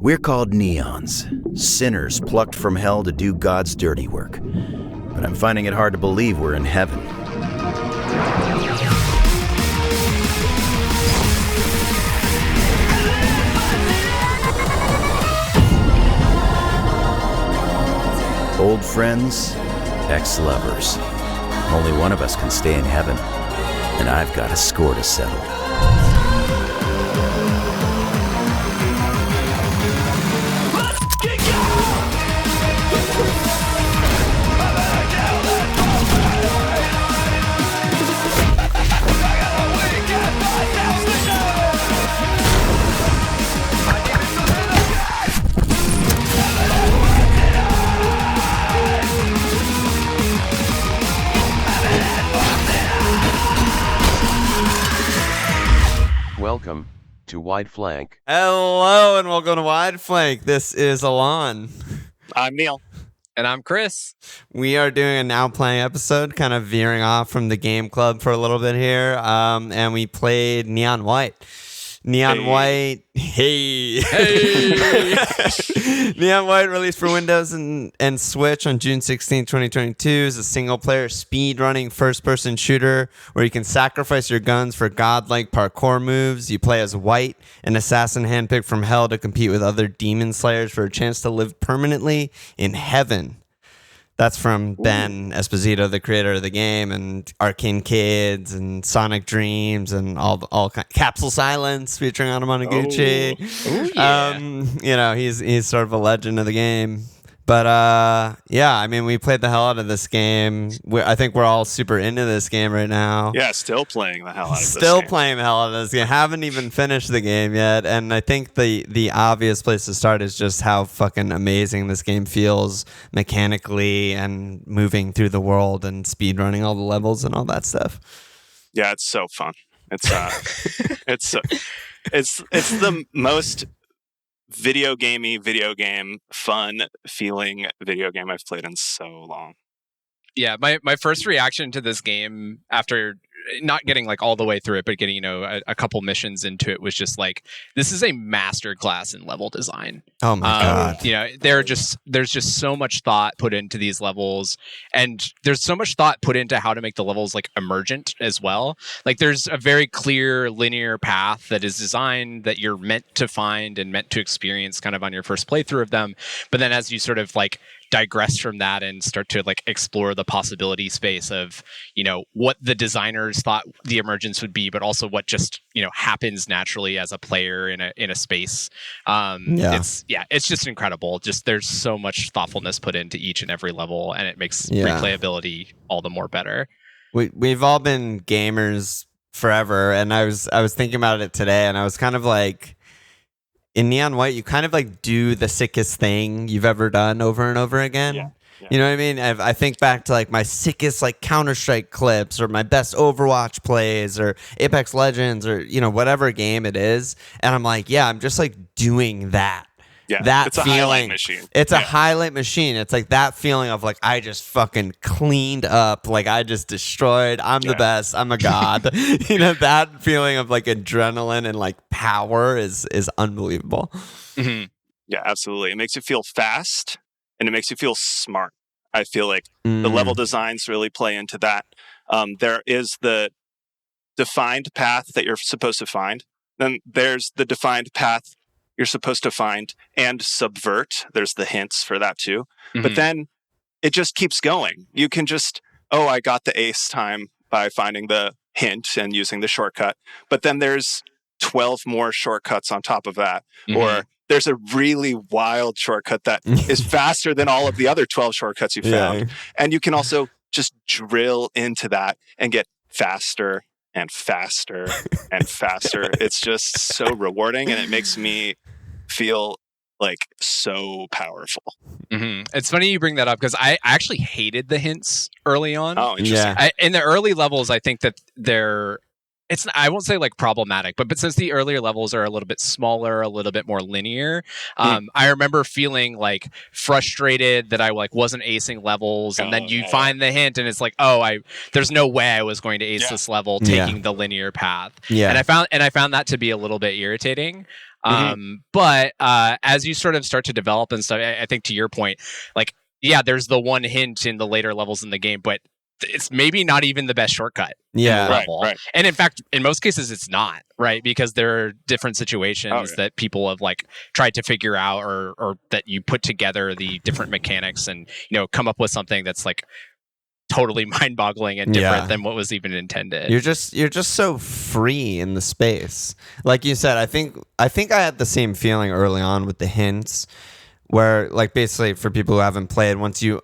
We're called neons, sinners plucked from hell to do God's dirty work. But I'm finding it hard to believe we're in heaven. Old friends, ex-lovers. Only one of us can stay in heaven, and I've got a score to settle. Welcome to Wide Flank. Hello and welcome to Wide Flank. This is Alon. I'm Neil. And I'm Chris. We are doing a now playing episode, kind of veering off from the game club for a little bit here. And we played Neon White. Neon White, hey. Neon White released for Windows and Switch on June 16, 2022 is a single-player speed-running first-person shooter where you can sacrifice your guns for godlike parkour moves. You play as White, an assassin handpicked from hell to compete with other demon slayers for a chance to live permanently in heaven. That's from Ben Esposito, the creator of the game, and Arcane Kids, and Sonic Dreams, and all Capsule Silence featuring Anamanaguchi. He's sort of a legend of the game. But I mean, we played the hell out of this game. I think we're all super into this game right now. Yeah, still playing the hell out of this game. Still playing the hell out of this game. Haven't even finished the game yet. And I think the obvious place to start is just how fucking amazing this game feels mechanically and moving through the world and speedrunning all the levels and all that stuff. Yeah, it's so fun. It's it's the most video game fun feeling video game I've played in so long. Yeah, my first reaction to this game after not getting like all the way through it, but getting, a couple missions into it was just like, this is a masterclass in level design. Oh my God. There's just so much thought put into these levels, and there's so much thought put into how to make the levels like emergent as well. Like there's a very clear linear path that is designed that you're meant to find and meant to experience kind of on your first playthrough of them. But then as you sort of like digress from that and start to like explore the possibility space of what the designers thought the emergence would be, but also what just happens naturally as a player in a space. It's just incredible. Just there's so much thoughtfulness put into each and every level, and it makes replayability all the more better. We've all been gamers forever, and I was thinking about it today, and I was kind of like, in Neon White, you kind of like do the sickest thing you've ever done over and over again. Yeah. You know what I mean? I think back to like my sickest like Counter-Strike clips or my best Overwatch plays or Apex Legends or, whatever game it is. And I'm like, I'm just like doing that. Yeah, it's a highlight machine. It's a highlight machine. It's like that feeling of like, I just fucking cleaned up. Like I just destroyed. I'm the best. I'm a god. That feeling of like adrenaline and like power is unbelievable. Mm-hmm. Yeah, absolutely. It makes you feel fast and it makes you feel smart. I feel like the level designs really play into that. There is the defined path that you're supposed to find. Then there's the defined path you're supposed to find and subvert. There's the hints for that too. Mm-hmm. But then it just keeps going. You can just, I got the ace time by finding the hint and using the shortcut. But then there's 12 more shortcuts on top of that. Mm-hmm. Or there's a really wild shortcut that is faster than all of the other 12 shortcuts you found. Yeah. And you can also just drill into that and get faster and faster and faster. It's just so rewarding, and it makes me feel like so powerful. Mm-hmm. It's funny you bring that up because I actually hated the hints early on. Oh, interesting. In the early levels, I think that I won't say like problematic, but since the earlier levels are a little bit smaller, a little bit more linear, I remember feeling like frustrated that I like wasn't acing levels, and then you find the hint, and it's like, there's no way I was going to ace this level taking the linear path. Yeah, and I found that to be a little bit irritating. But as you sort of start to develop and stuff, I think to your point, like, yeah, there's the one hint in the later levels in the game, but it's maybe not even the best shortcut in the level. Right. And in fact, in most cases, it's not, right? Because there are different situations that people have like tried to figure out, or that you put together the different mechanics and, you know, come up with something that's like totally mind-boggling and different than what was even intended. You're just so free in the space. Like you said, I think I had the same feeling early on with the hints, where like basically for people who haven't played, once you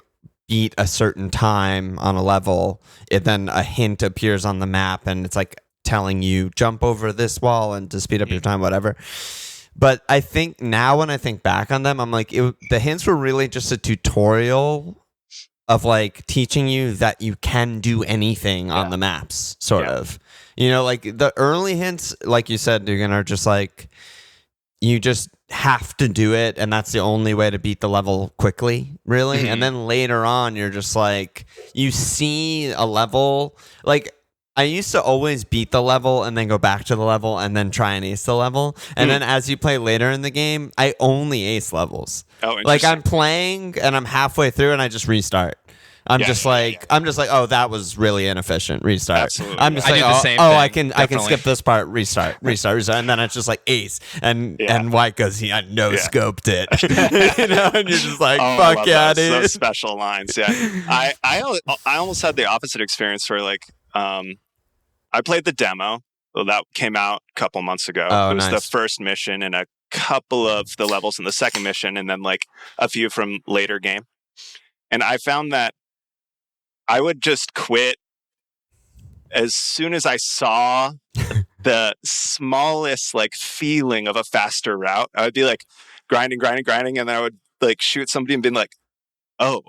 beat a certain time on a level, then a hint appears on the map and it's like telling you jump over this wall and to speed up your time, whatever. But I think now when I think back on them, I'm like, the hints were really just a tutorial of like teaching you that you can do anything on the maps, sort of. You know, like the early hints, like you said, Dugan, are just like, you just have to do it, and that's the only way to beat the level quickly, really. And then later on, you're just like, you see a level. Like, I used to always beat the level and then go back to the level and then try and ace the level. And then as you play later in the game, I only ace levels. Oh, like I'm playing and I'm halfway through and I just restart. I'm just like, oh, that was really inefficient. Restart. Absolutely. I'm just I like, do the same I thing, can definitely. skip this part. Restart, and then it's just like ace, and why? Because he no scoped it, you know, and you're just like, fuck yeah, dude. Those special lines, yeah. I almost had the opposite experience where like, I played the demo. Well, that came out a couple months ago. Oh, it was the nice. first mission and a couple of the levels in the second mission, and then like a few from later game. And I found that I would just quit as soon as I saw the smallest like feeling of a faster route. I would be like grinding, and then I would like shoot somebody and be like, oh,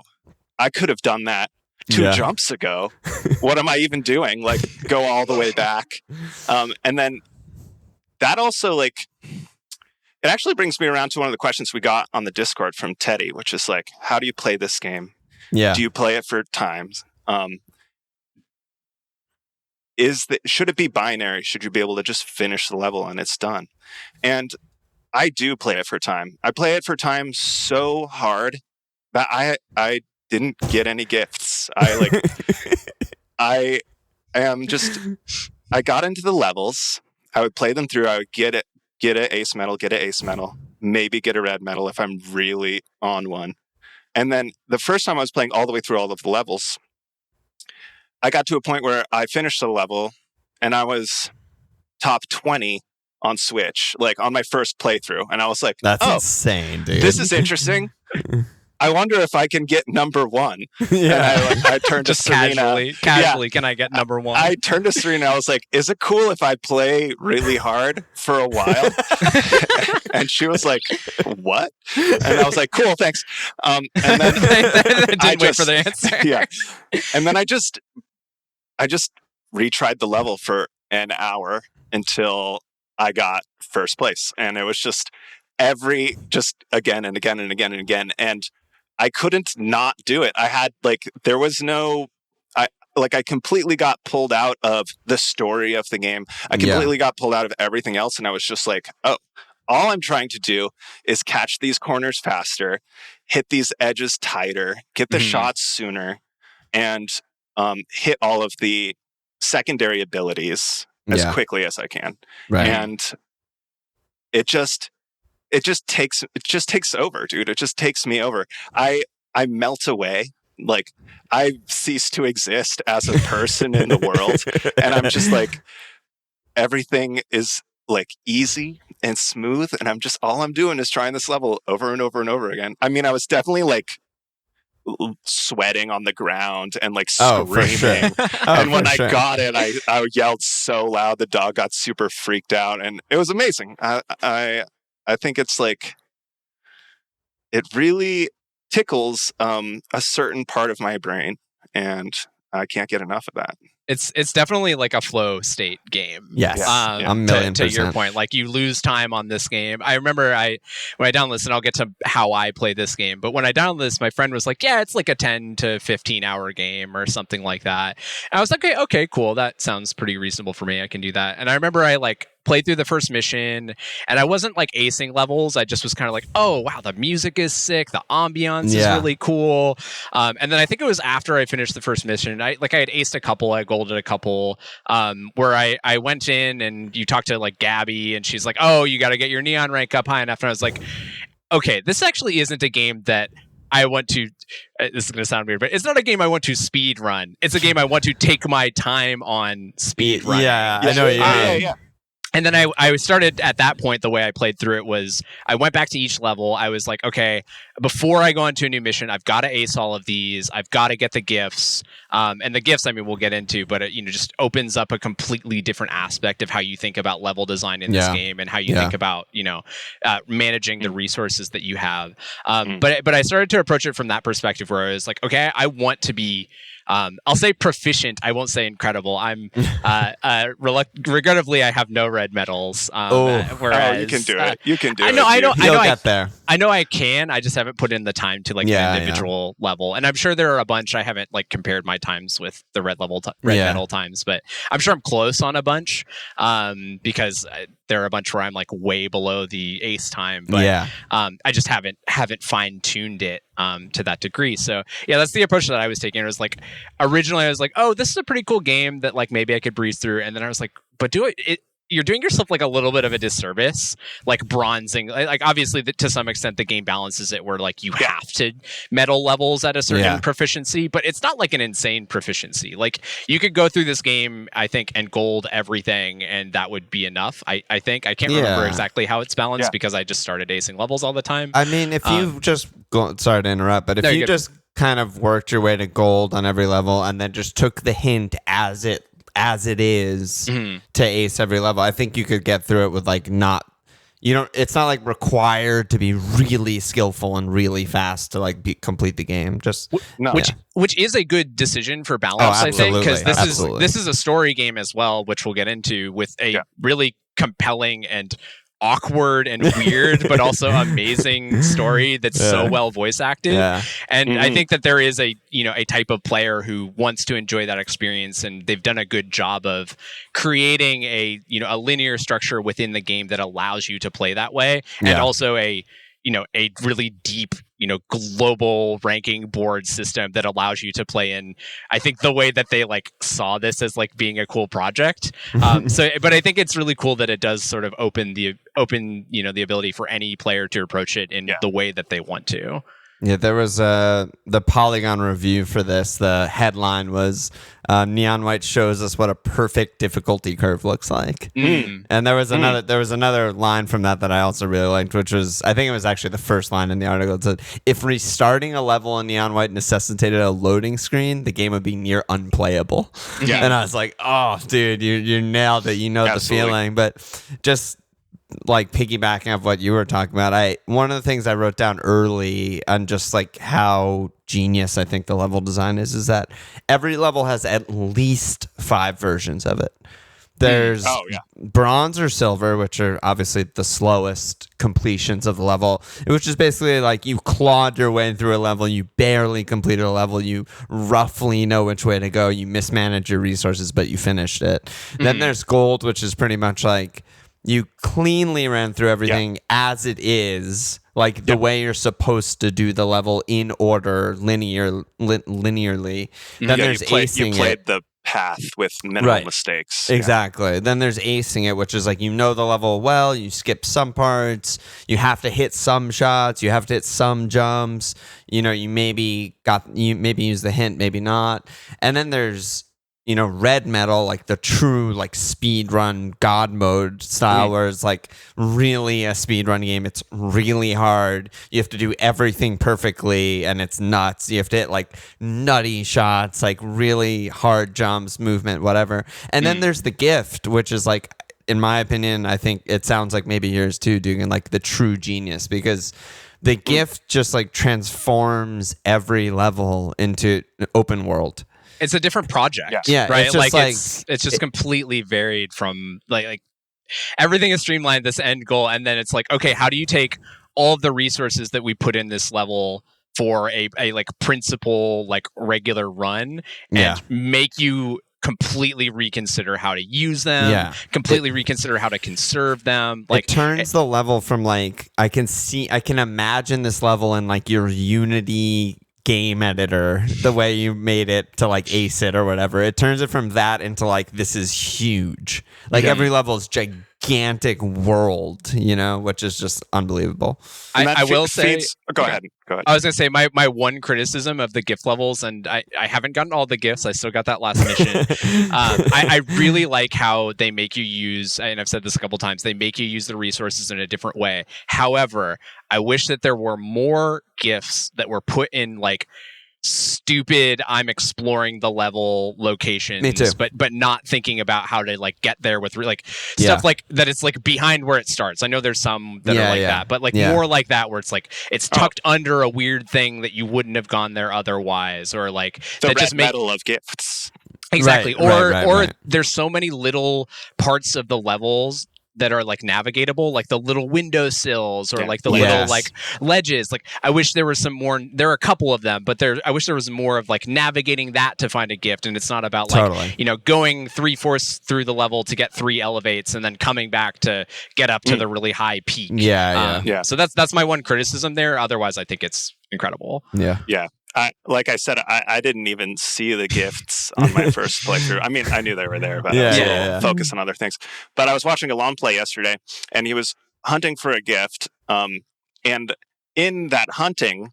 I could have done that 2 jumps ago. What am I even doing? Like, go all the way back. And then that also like, it actually brings me around to one of the questions we got on the Discord from Teddy, which is like, how do you play this game? Yeah. Do you play it for times? Should it be binary? Should you be able to just finish the level and it's done? And I do play it for time. I play it for time so hard that I didn't get any gifts. I got into the levels. I would play them through. I would get an ace medal, maybe get a red medal if I'm really on one. And then the first time I was playing all the way through all of the levels, I got to a point where I finished the level and I was top 20 on Switch, like on my first playthrough. And I was like, that's insane, dude. This is interesting. I wonder if I can get number 1. Yeah. And I turned to Serena. Casually, can I get number 1? I turned to Serena. I was like, is it cool if I play really hard for a while? And she was like, what? And I was like, cool, thanks. And then didn't wait for the answer. Yeah. And then I just retried the level for an hour until I got first place. And it was just again and again and again and again. And I couldn't not do it. I had there was no, I completely got pulled out of the story of the game. I completely got pulled out of everything else. And I was just like, oh, all I'm trying to do is catch these corners faster, hit these edges tighter, get the shots sooner, and hit all of the secondary abilities as quickly as I can. Right. And it just takes over, dude. It just takes me over. I melt away. Like, I cease to exist as a person in the world. And I'm just like, everything is like easy and smooth. And all I'm doing is trying this level over and over and over again. I mean, I was definitely like sweating on the ground and like screaming. For sure. And when I got it, I yelled so loud, the dog got super freaked out, and it was amazing. I think it's like, it really tickles a certain part of my brain, and I can't get enough of that. It's definitely like a flow state game. Yes, a million to your percent. point, like you lose time on this game. I remember when I downloaded this, and I'll get to how I play this game, but when I downloaded this, my friend was like, yeah, it's like a 10 to 15 hour game or something like that. And I was like, okay, cool. That sounds pretty reasonable for me. I can do that. And I remember I like played through the first mission, and I wasn't like acing levels. I just was kind of like, oh wow, the music is sick, the ambiance is really cool. And then I think it was after I finished the first mission, I had aced a couple, I golded a couple, where I went in and you talked to like Gabby, and she's like, oh, you got to get your neon rank up high enough, and I was like, okay, this actually isn't a game that I want to. This is going to sound weird, but it's not a game I want to speed run. It's a game I want to take my time on speed run. Yeah, I know what you mean. Yeah. And then I started at that point. The way I played through it was I went back to each level. I was like, okay, before I go into a new mission, I've got to ace all of these. I've got to get the gifts. And the gifts, I mean, we'll get into, but it just opens up a completely different aspect of how you think about level design in this game and how you think about, managing the resources that you have. But I started to approach it from that perspective where I was like, okay, I want to be, I'll say proficient. I won't say incredible. I'm regrettably I have no red medals. Whereas, you can do it. You can do it. I know. Get there. I know I can. I just haven't put in the time to an individual level. And I'm sure there are a bunch. I haven't compared my times with the red medal times, but I'm sure I'm close on a bunch because there are a bunch where I'm way below the ace time. But I just haven't fine tuned it to that degree. So yeah, that's the approach that I was taking. It was originally I was like, oh, this is a pretty cool game that maybe I could breeze through. And then I was like, but you're doing yourself a little bit of a disservice, bronzing. Obviously, to some extent, the game balances it where you have to medal levels at a certain proficiency, but it's not an insane proficiency. You could go through this game, I think, and gold everything, and that would be enough. I think I can't remember exactly how it's balanced because I just started acing levels all the time. I mean, if you just sorry to interrupt, but if you just kind of worked your way to gold on every level and then just took the hint as it is to ace every level, I think you could get through it with not, it's not required to be really skillful and really fast to complete the game. Which is a good decision for balance, I think, because this is a story game as well, which we'll get into with a really compelling and awkward and weird but also amazing story that's so well voice acted. And I think that there is a type of player who wants to enjoy that experience, and they've done a good job of creating a linear structure within the game that allows you to play that way, and also a really deep global ranking board system that allows you to play in, I think, the way that they saw this as being a cool project. But I think it's really cool that it does sort of open the ability for any player to approach it in the way that they want to. Yeah, there was the Polygon review for this. The headline was Neon White shows us what a perfect difficulty curve looks like. And there was another line from that I also really liked, which was, I think it was actually the first line in the article. It said, if restarting a level in Neon White necessitated a loading screen, the game would be near unplayable. And I was like, oh, dude, you nailed it. You know the feeling. But just piggybacking off what you were talking about, one of the things I wrote down early on just how genius I think the level design is that every level has at least 5 versions of it. There's bronze or silver, which are obviously the slowest completions of the level, which is basically you clawed your way through a level, you barely completed a level, you roughly know which way to go, you mismanaged your resources, but you finished it. Then there's gold, which is pretty much you cleanly ran through everything as it is, the way you're supposed to do the level in order, linearly. Then there's acing. You played the path with minimal mistakes. Exactly. Then there's acing it, which is the level well, you skip some parts, you have to hit some shots, you have to hit some jumps, you maybe use the hint, maybe not. And then there's red medal, the true speed run god mode style, where it's really a speed run game. It's really hard. You have to do everything perfectly, and it's nuts. You have to hit nutty shots, really hard jumps, movement, whatever. And then there's the gift, which is in my opinion, I think it sounds like maybe yours too, Dugan, the true genius, because the gift just transforms every level into an open world. It's a different project, right? It's just completely varied from everything is streamlined, this end goal, and then it's okay, how do you take all of the resources that we put in this level for a principal regular run and make you completely reconsider how to use them, completely reconsider how to conserve them. Like it turns the level from like I can imagine this level in like your Unity game editor, the way you made it to like ace it or whatever. It turns it from that into like this is huge. Like every level is gigantic world, which is just unbelievable. I will say, go ahead. I was gonna say my one criticism of the gift levels, and I haven't gotten all the gifts. I still got that last mission. I really like how they make you use, and I've said this a couple times, they make you use the resources in a different way. However, I wish that there were more gifts that were put in like stupid I'm exploring the level locations. Me too. but not thinking about how to like get there with stuff like that. It's like behind where it starts. I know there's some that are like that, but like more like that where it's like it's tucked under a weird thing that you wouldn't have gone there otherwise, or like the that red just make metal of gifts. Exactly. Right, or right. there's so many little parts of the levels that are like navigatable, like the little window sills or like the little like ledges. Like I wish there was some more. There are a couple of them, but I wish there was more of like navigating that to find a gift. And it's not about like going 3/4 through the level to get 3 elevates and then coming back to get up to the really high peak. Yeah. So that's my one criticism there. Otherwise, I think it's incredible. Yeah. Like I said, I didn't even see the gifts on my first playthrough. I mean, I knew they were there, but I was a little focused on other things. But I was watching Alon play yesterday, and he was hunting for a gift. And in that hunting,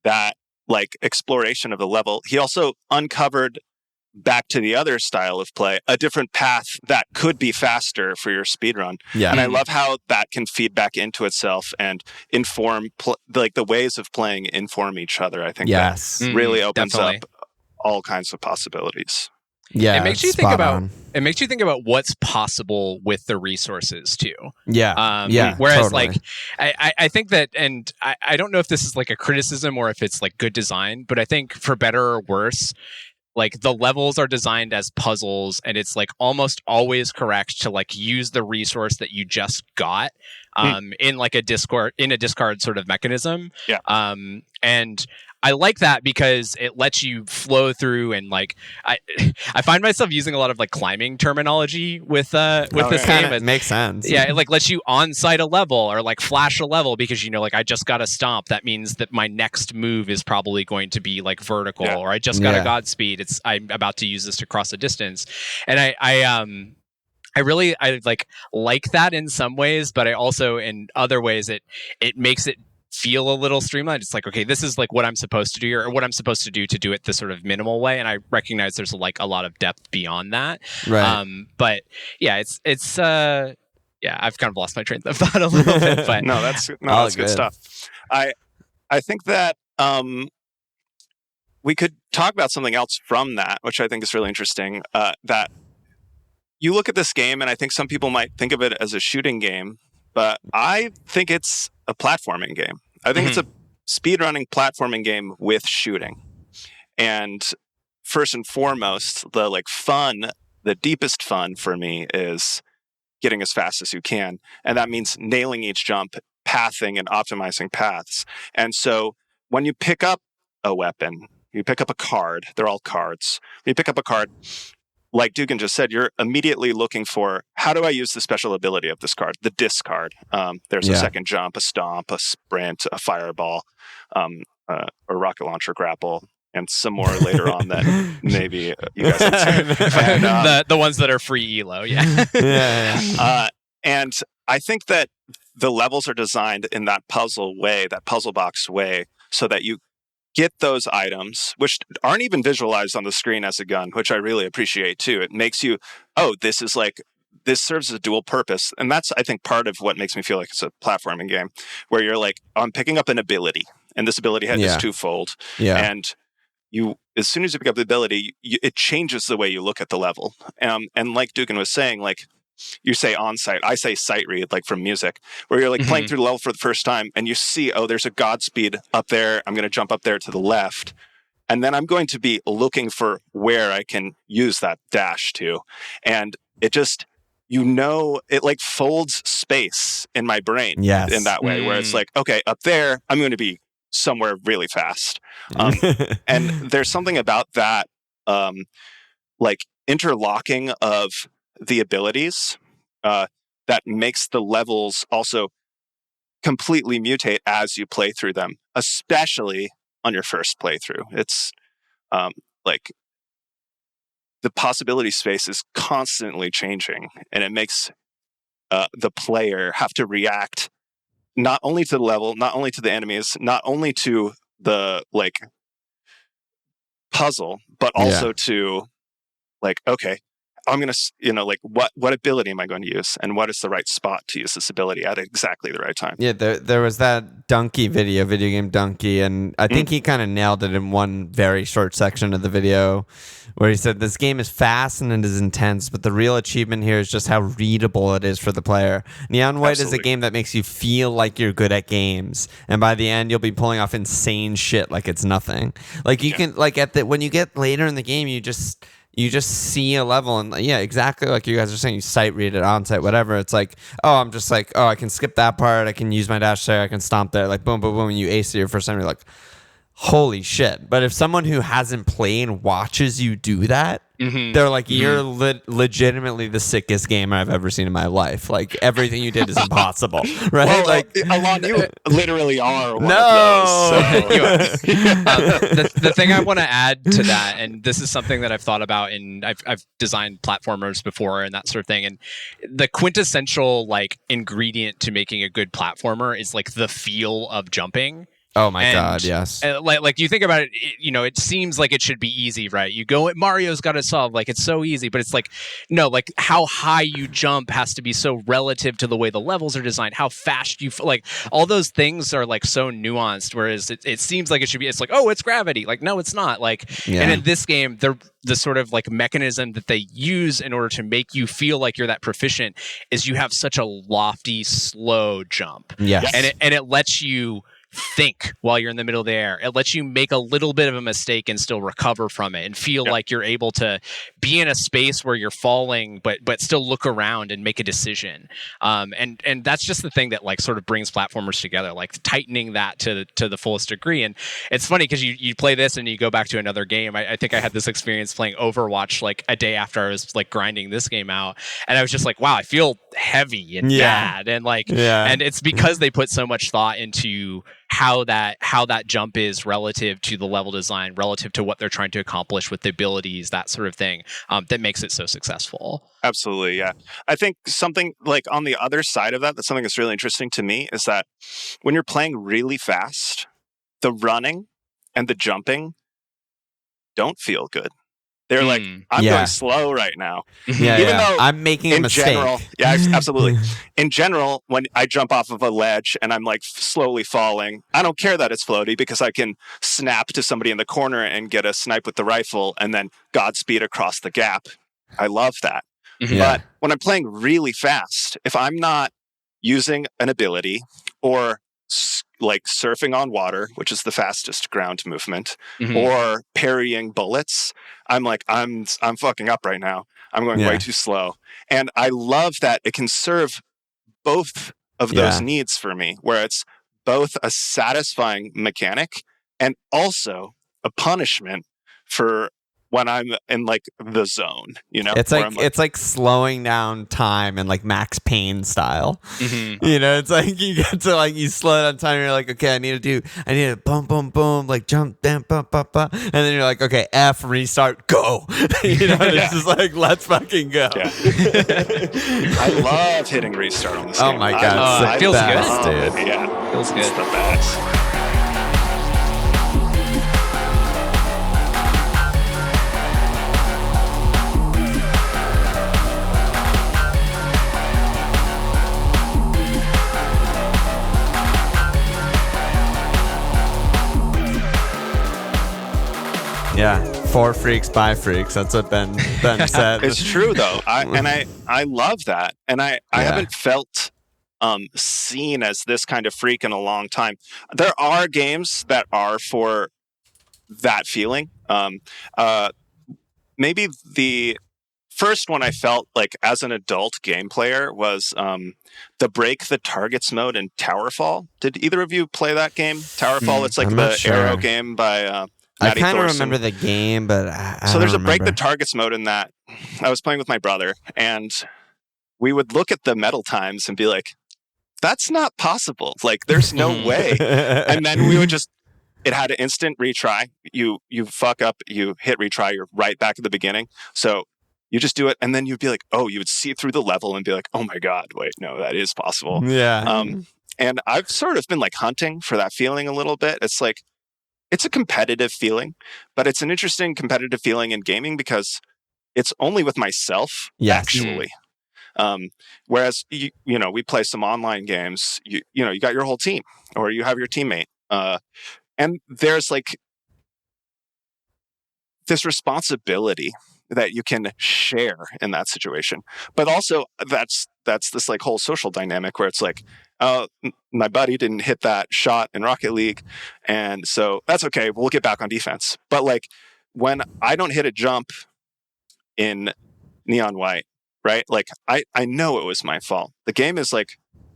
that like exploration of the level, he also uncovered, back to the other style of play, a different path that could be faster for your speedrun. Yeah. And I love how that can feed back into itself and inform, like the ways of playing inform each other. I think that really opens up all kinds of possibilities. Yeah, it makes you think about what's possible with the resources too. Whereas like I think that, and I don't know if this is like a criticism or if it's like good design, but I think for better or worse, like the levels are designed as puzzles, and it's like almost always correct to like use the resource that you just got in like a discard sort of mechanism. And I like that because it lets you flow through, and like I find myself using a lot of like climbing terminology with this game. It makes sense. Yeah, it like lets you on-site a level or like flash a level because like I just got a stomp. That means that my next move is probably going to be like vertical, or I just got a Godspeed. I'm about to use this to cross a distance, and I really like that in some ways, but I also in other ways it makes it feel a little streamlined. It's like, okay, this is like what I'm supposed to do here, or what I'm supposed to do it the sort of minimal way. And I recognize there's like a lot of depth beyond that. Right. But yeah, it's I've kind of lost my train of thought a little bit, but that's good stuff. I think that we could talk about something else from that, which I think is really interesting. That you look at this game, and I think some people might think of it as a shooting game, but I think it's a platforming game. I think it's a speedrunning platforming game with shooting. And first and foremost, the deepest fun for me is getting as fast as you can. And that means nailing each jump, pathing and optimizing paths. And so when you pick up a weapon, you pick up a card, they're all cards. When you pick up a card, like Dugan just said, you're immediately looking for, how do I use the special ability of this card? The discard. There's a second jump, a stomp, a sprint, a fireball, a rocket launcher grapple, and some more later on that maybe you guys can see. And, the ones that are free elo, and I think that the levels are designed in that puzzle box way, so that you get those items, which aren't even visualized on the screen as a gun, which I really appreciate too. It makes you, this serves as a dual purpose. And that's, I think, part of what makes me feel like it's a platforming game, where you're like, I'm picking up an ability, and this ability is twofold. And as soon as you pick up the ability, it changes the way you look at the level. And like Dugan was saying, like, you say on-site, I say sight read, like from music, where you're like playing through the level for the first time, and you see, there's a Godspeed up there. I'm going to jump up there to the left. And then I'm going to be looking for where I can use that dash to. And it just, it like folds space in my brain in that way, where it's like, okay, up there, I'm going to be somewhere really fast. And there's something about that, like interlocking of the abilities that makes the levels also completely mutate as you play through them, especially on your first playthrough. It's like the possibility space is constantly changing, and it makes the player have to react not only to the level, not only to the enemies, not only to the like puzzle, but also to like, okay, I'm going to, like what ability am I going to use, and what is the right spot to use this ability at exactly the right time. Yeah, there was that Donkey video game Donkey, and I think he kind of nailed it in one very short section of the video where he said, this game is fast and it is intense, but the real achievement here is just how readable it is for the player. Neon White is a game that makes you feel like you're good at games, and by the end you'll be pulling off insane shit like it's nothing. Like you can, like when you get later in the game, you just see a level, and yeah, exactly like you guys are saying, you sight read it, on site, whatever. It's like, I can skip that part, I can use my dash there, I can stomp there, like boom, boom, boom, and you ace it your first time, you're like, holy shit. But if someone who hasn't played watches you do that, they're like, you're legitimately the sickest gamer I've ever seen in my life. Like, everything you did is impossible, right? Well, like, Alon, you literally are one no. of those. The thing I want to add to that, and this is something that I've thought about, and I've designed platformers before and that sort of thing, and the quintessential like ingredient to making a good platformer is like the feel of jumping. Oh my God, yes. Like you think about it, it seems like it should be easy, right? You go, Mario's got to solve, like it's so easy, but it's like, no, like how high you jump has to be so relative to the way the levels are designed, how fast you, like all those things are like so nuanced, whereas it seems like it should be, it's like, oh, it's gravity. Like, no, it's not. Like, and in this game, the sort of like mechanism that they use in order to make you feel like you're that proficient is you have such a lofty, slow jump. Yes. And it lets you think while you're in the middle of the air. It lets you make a little bit of a mistake and still recover from it and feel like you're able to be in a space where you're falling but still look around and make a decision. And that's just the thing that like sort of brings platformers together, like tightening that to the fullest degree. And it's funny because you play this and you go back to another game. I think I had this experience playing Overwatch like a day after I was like grinding this game out, and I was just like, wow, I feel heavy and bad, and like and it's because they put so much thought into how that jump is relative to the level design, relative to what they're trying to accomplish with the abilities, that sort of thing, that makes it so successful. Absolutely, yeah. I think something like on the other side of that's something that's really interesting to me is that when you're playing really fast, the running and the jumping don't feel good. They're like, I'm going slow right now. Even though I'm making a mistake. General, absolutely. In general, when I jump off of a ledge and I'm like slowly falling, I don't care that it's floaty because I can snap to somebody in the corner and get a snipe with the rifle and then Godspeed across the gap. I love that. But when I'm playing really fast, if I'm not using an ability or like surfing on water, which is the fastest ground movement, or parrying bullets, I'm like, I'm fucking up right now. I'm going way too slow. And I love that it can serve both of those needs for me, where it's both a satisfying mechanic and also a punishment for when I'm in like the zone, it's like slowing down time and like Max Payne style. It's like you get to like you slow down time and you're like, okay, I need to boom boom boom, like jump down, bump, and then you're like, okay, F, restart, go. It's just like, let's fucking go. I love hitting restart on this game. Oh my God, it feels best, good, dude. Yeah, feels good. It's the best. Yeah, for freaks by freaks. That's what Ben said. It's true though. I love that, and I haven't felt seen as this kind of freak in a long time. There are games that are for that feeling. Maybe the first one I felt like as an adult game player was the break the targets mode in Towerfall. Did either of you play that game? Towerfall. It's like the Arrow game by I kind of remember the game, but so there's don't a break the remember. targets mode in that. I was playing with my brother, and we would look at the medal times and be like, that's not possible. Like, there's no way. And then we would just, it had an instant retry. You fuck up, you hit retry, you're right back at the beginning. So you just do it, and then you'd be like, oh, you would see through the level and be like, oh my God, wait, no, that is possible. Yeah. And I've sort of been like hunting for that feeling a little bit. It's like, it's a competitive feeling, but it's an interesting competitive feeling in gaming because it's only with myself, Yes. actually. Whereas, you know, we play some online games, you know, you got your whole team or you have your teammate. And there's like this responsibility that you can share in that situation. But also that's this like whole social dynamic where it's like, my buddy didn't hit that shot in Rocket League. And so that's okay. We'll get back on defense. But like when I don't hit a jump in Neon White, right? Like I know it was my fault. The game is like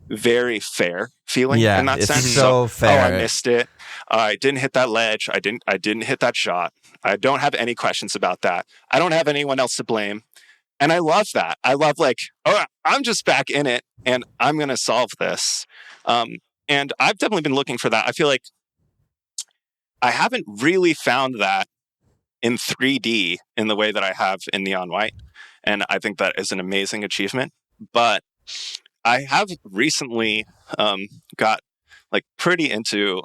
very fair feeling in that it's sense. so fair. Oh, I missed it. I didn't hit that ledge. I didn't hit that shot. I don't have any questions about that. I don't have anyone else to blame. And I love that. I love like, oh, I'm just back in it and I'm going to solve this. And I've definitely been looking for that. I feel like I haven't really found that in 3D in the way that I have in Neon White. And I think that is an amazing achievement. But I have recently got like pretty into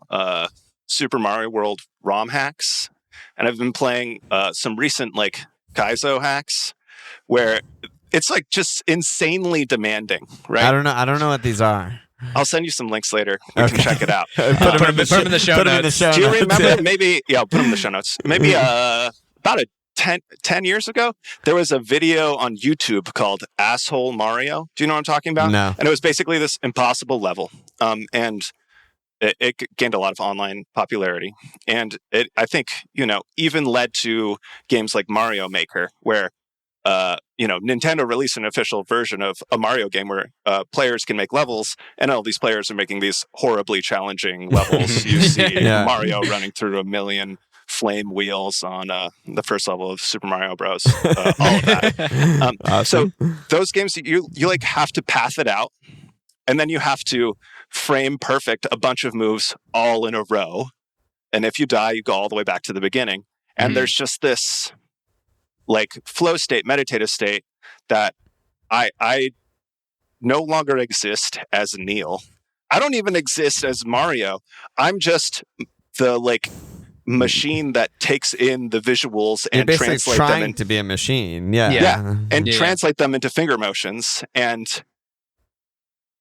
Super Mario World ROM hacks. And I've been playing some recent like Kaizo hacks where it's like just insanely demanding, right? I don't know what these are. I'll send you some links later. You can check it out. Put them in the show notes. Do you remember maybe, yeah, I'll put them in the show notes. Maybe about 10 years ago, there was a video on YouTube called Asshole Mario. Do you know what I'm talking about? No. And it was basically this impossible level. And it gained a lot of online popularity. And it, I think, you know, even led to games like Mario Maker, where you know, Nintendo released an official version of a Mario game where players can make levels, and all these players are making these horribly challenging levels. You see Mario running through 1 million flame wheels on the first level of Super Mario Bros. All of that. Awesome. So those games, you like have to path it out, and then you have to frame perfect a bunch of moves all in a row. And if you die, you go all the way back to the beginning. And there's just this like flow state, meditative state that I no longer exist as Neil. I don't even exist as Mario. I'm just the like machine that takes in the visuals You're and basically translate trying them to be a machine. Yeah. and translate them into finger motions. And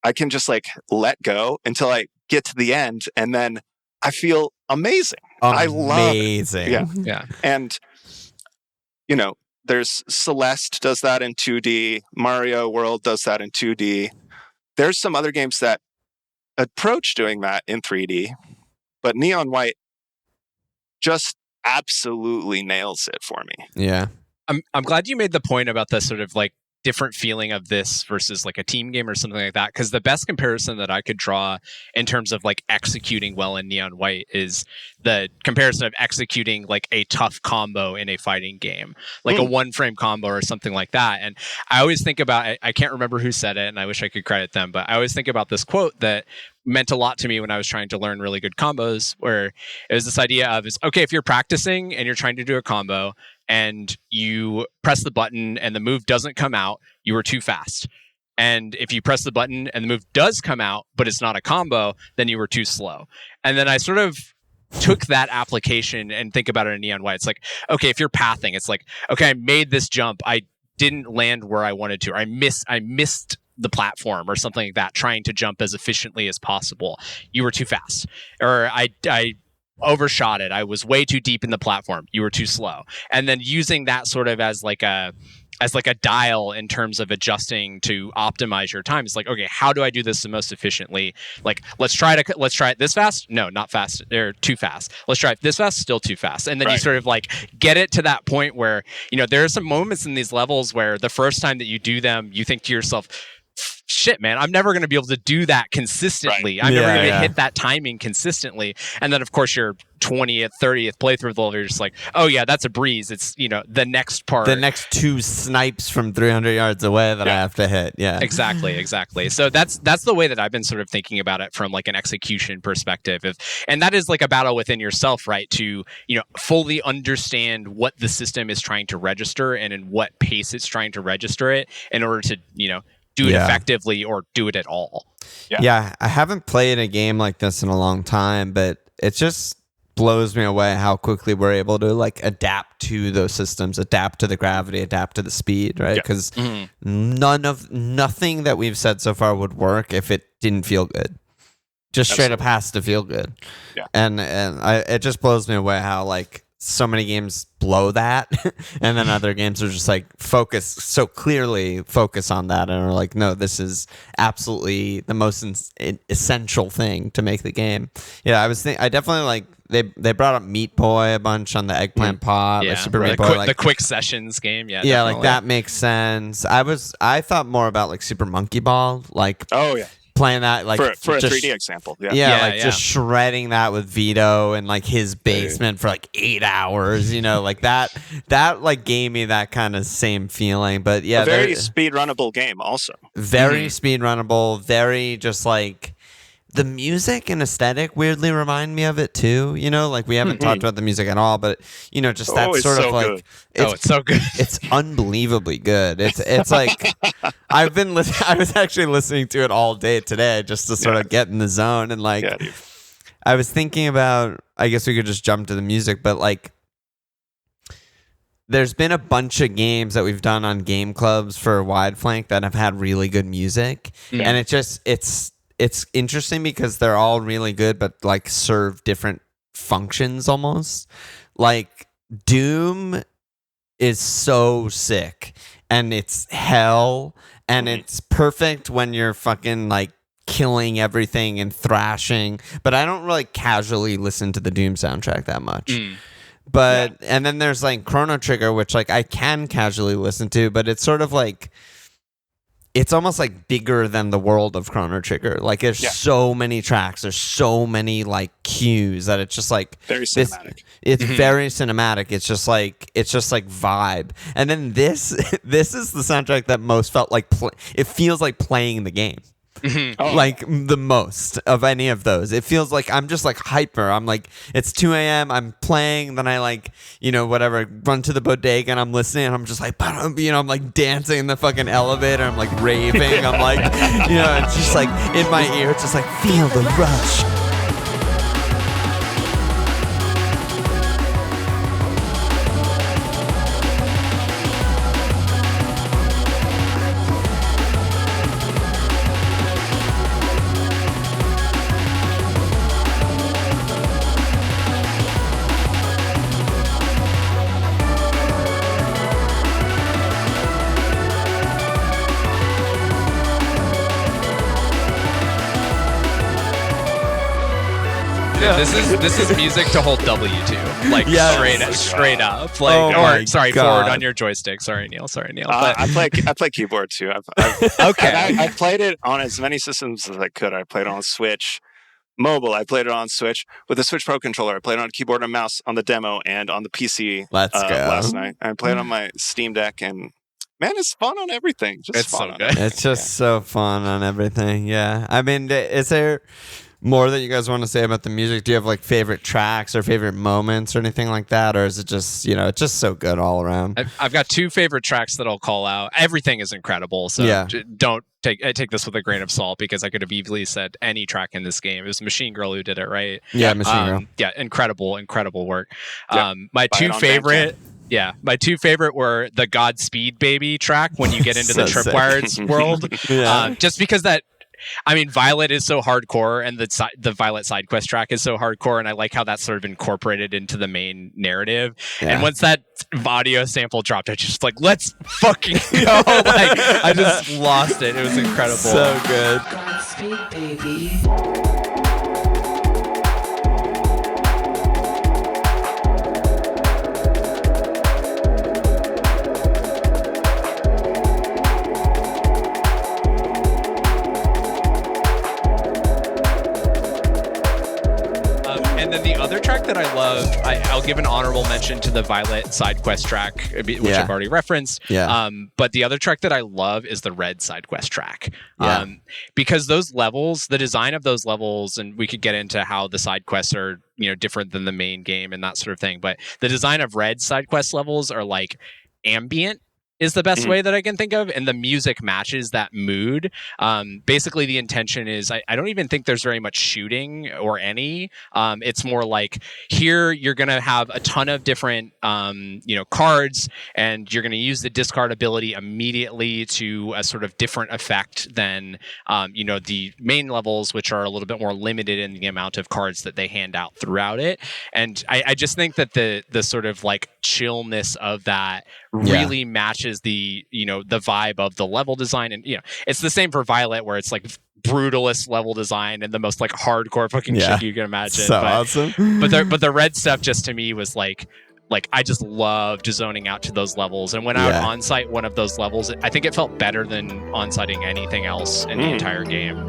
I can just like let go until I get to the end, and then I feel amazing. I love it. Yeah. And you know, there's Celeste does that in 2D. Mario World does that in 2D. There's some other games that approach doing that in 3D, but Neon White just absolutely nails it for me. Yeah. I'm glad you made the point about the sort of like different feeling of this versus like a team game or something like that, because the best comparison that I could draw in terms of like executing well in Neon White is the comparison of executing like a tough combo in a fighting game, like a one frame combo or something like that. And I always think about, I can't remember who said it and I wish I could credit them, but I always think about this quote that meant a lot to me when I was trying to learn really good combos, where it was this idea of, is okay, if you're practicing and you're trying to do a combo and you press the button and the move doesn't come out, you were too fast. And if you press the button and the move does come out, but it's not a combo, then you were too slow. And then I sort of took that application and think about it in Neon White. It's like, okay, if you're pathing, it's like, okay, I made this jump. I didn't land where I wanted to, or I missed the platform or something like that, trying to jump as efficiently as possible. You were too fast. Or I overshot it. I was way too deep in the platform. You were too slow. And then using that sort of as like a dial in terms of adjusting to optimize your time. It's like, okay, how do I do this the most efficiently? Like, let's try it this fast. No, not fast. They're too fast. Let's try it this fast. Still too fast. And then you sort of like get it to that point where, you know, there are some moments in these levels where the first time that you do them, you think to yourself, shit, man, I'm never going to be able to do that consistently. Right. I'm never going to Yeah. hit that timing consistently. And then, of course, your 20th, 30th playthrough of the level, you're just like, oh, yeah, that's a breeze. It's, the next part. The next 2 snipes from 300 yards away that I have to hit. Yeah. Exactly. So that's the way that I've been sort of thinking about it from like an execution perspective. And that is like a battle within yourself, right? To, fully understand what the system is trying to register and in what pace it's trying to register it in order to, do it effectively or do it at all. Yeah, I haven't played a game like this in a long time, but it just blows me away how quickly we're able to like adapt to those systems, adapt to the gravity, adapt to the speed, right? Because nothing that we've said so far would work if it didn't feel good. Just straight up has to feel good. Yeah. And it just blows me away how like so many games blow that and then other games are just like clearly focus on that and are like, no, this is absolutely the most essential thing to make the game. Yeah, I definitely like they brought up Meat Boy a bunch on the Eggplant Pod, like Super Meat Boy, the quick sessions game. Yeah, definitely. Like that makes sense. I thought more about like Super Monkey Ball, like playing that like for a 3D example. Just shredding that with Vito in like his basement for like 8 hours, like that like gave me that kind of same feeling. But yeah, a very speed runnable game also. Very speed runnable, very just like the music and aesthetic weirdly remind me of it too. Like we haven't talked about the music at all, but just that sort of like good. It's so good. It's unbelievably good. It's like I was actually listening to it all day today just to sort of get in the zone and like I was thinking about, I guess we could just jump to the music, but like there's been a bunch of games that we've done on game clubs for Wide Flank that have had really good music, and it's interesting because they're all really good, but like serve different functions almost. Like Doom is so sick and it's hell and it's perfect when you're fucking like killing everything and thrashing. But I don't really casually listen to the Doom soundtrack that much. But and then there's like Chrono Trigger, which like I can casually listen to, but it's sort of like it's almost like bigger than the world of Chrono Trigger. Like there's so many tracks, there's so many like cues that it's just like very cinematic. It's very cinematic. It's just like vibe. And then this is the soundtrack that most felt like it feels like playing the game. Like the most of any of those. It feels like I'm just like hyper. I'm like, it's 2 a.m. I'm playing, then I like, whatever, run to the bodega and I'm listening and I'm just like, I'm like dancing in the fucking elevator. I'm like raving. I'm like, it's just like in my ear, it's just like, feel the rush. This is music to hold W to, like straight up, like forward on your joystick. Sorry, Neil. But I play keyboard too. I played it on as many systems as I could. I played it on Switch, mobile. I played it on Switch with the Switch Pro controller. I played it on keyboard and mouse on the demo and on the PC. Last night. I played on my Steam Deck and. Man, it's fun on everything. It's fun so good. It's just so fun on everything. Yeah. I mean, is there more that you guys want to say about the music? Do you have like favorite tracks or favorite moments or anything like that? Or is it just, it's just so good all around? I've got 2 favorite tracks that I'll call out. Everything is incredible. So don't take this with a grain of salt because I could have easily said any track in this game. It was Machine Girl who did it, right? Yeah, Machine Girl. Yeah, incredible work. My 2 favorite... Yeah, my 2 favorite were the Godspeed Baby track when you get into the Tripwired's world. Just because Violet is so hardcore and the Violet Sidequest track is so hardcore, and I like how that's sort of incorporated into the main narrative. Yeah. And once that audio sample dropped, I just like, let's fucking go. Like, I just lost it. It was incredible. So good. Godspeed Baby. then the other track that I love, I'll give an honorable mention to the Violet side quest track, which I've already referenced. Yeah. But the other track that I love is the Red side quest track. Yeah. Because those levels, the design of those levels, and we could get into how the side quests are, different than the main game and that sort of thing. But the design of Red side quest levels are like ambient is the best way that I can think of, and the music matches that mood. Basically, the intention is I don't even think there's very much shooting or any. It's more like here you're going to have a ton of different cards, and you're going to use the discard ability immediately to a sort of different effect than the main levels, which are a little bit more limited in the amount of cards that they hand out throughout it. And I just think that the sort of like chillness of that really matches the vibe of the level design. And it's the same for Violet, where it's like brutalist level design and the most like hardcore fucking shit you can imagine. So awesome. But the Red stuff just to me was like I just loved zoning out to those levels. And when I would on-site one of those levels, I think it felt better than on-siting anything else in the entire game.